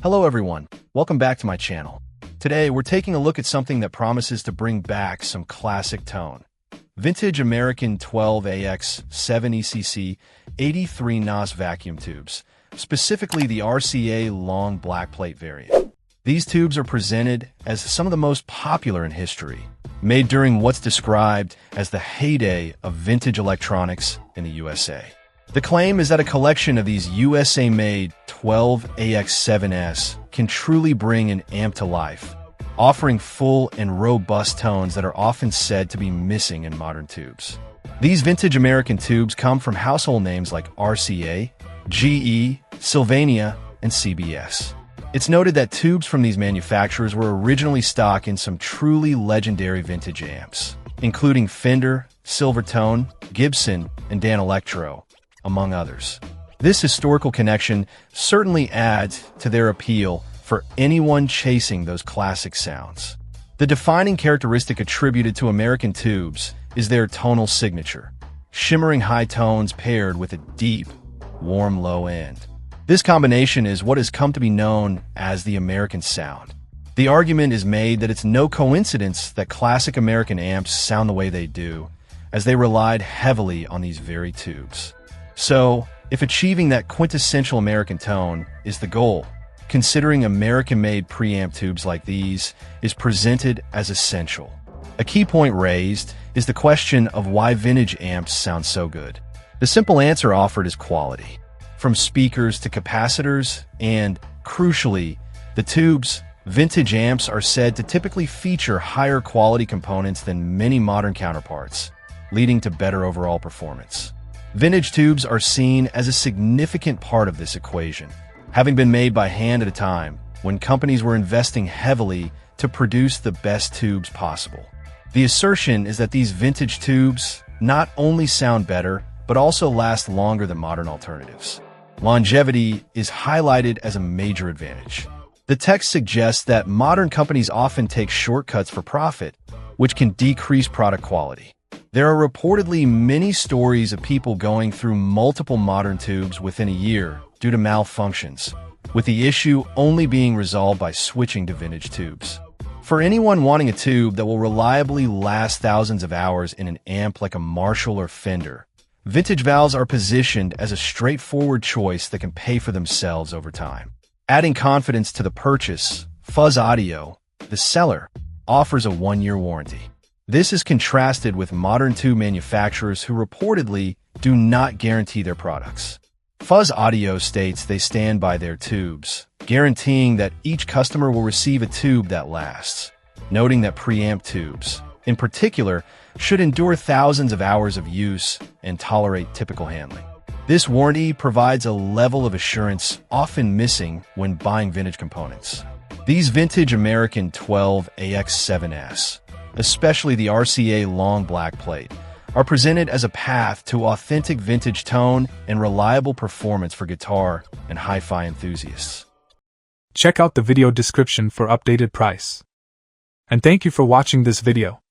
Hello everyone, welcome back to my channel. Today we're taking a look at something that promises to bring back some classic tone. Vintage American 12AX7 ECC 83 NOS vacuum tubes, specifically the RCA long black plate variant. These tubes are presented as some of the most popular in history, made during what's described as the heyday of vintage electronics in the USA. The claim is that a collection of these USA-made 12AX7s can truly bring an amp to life, offering full and robust tones that are often said to be missing in modern tubes. These vintage American tubes come from household names like RCA, GE, Sylvania, and CBS. It's noted that tubes from these manufacturers were originally stocked in some truly legendary vintage amps, including Fender, Silvertone, Gibson, and Danelectro, among others. This historical connection certainly adds to their appeal for anyone chasing those classic sounds. The defining characteristic attributed to American tubes is their tonal signature, shimmering high tones paired with a deep, warm low end. This combination is what has come to be known as the American sound. The argument is made that it's no coincidence that classic American amps sound the way they do, as they relied heavily on these very tubes. So, if achieving that quintessential American tone is the goal, considering American-made preamp tubes like these is presented as essential. A key point raised is the question of why vintage amps sound so good. The simple answer offered is quality. From speakers to capacitors and, crucially, the tubes, vintage amps are said to typically feature higher quality components than many modern counterparts, leading to better overall performance. Vintage tubes are seen as a significant part of this equation, having been made by hand at a time when companies were investing heavily to produce the best tubes possible. The assertion is that these vintage tubes not only sound better, but also last longer than modern alternatives. Longevity is highlighted as a major advantage. The text suggests that modern companies often take shortcuts for profit, which can decrease product quality. There are reportedly many stories of people going through multiple modern tubes within a year due to malfunctions, with the issue only being resolved by switching to vintage tubes. For anyone wanting a tube that will reliably last thousands of hours in an amp like a Marshall or Fender, vintage valves are positioned as a straightforward choice that can pay for themselves over time. Adding confidence to the purchase, Fuzz Audio, the seller, offers a 1-year warranty. This is contrasted with modern tube manufacturers who reportedly do not guarantee their products. Fuzz Audio states they stand by their tubes, guaranteeing that each customer will receive a tube that lasts, noting that preamp tubes, in particular, should endure thousands of hours of use and tolerate typical handling. This warranty provides a level of assurance often missing when buying vintage components. These vintage American 12AX7s, especially the RCA long black plate, are presented as a path to authentic vintage tone and reliable performance for guitar and hi-fi enthusiasts. Check out the video description for updated price. And thank you for watching this video.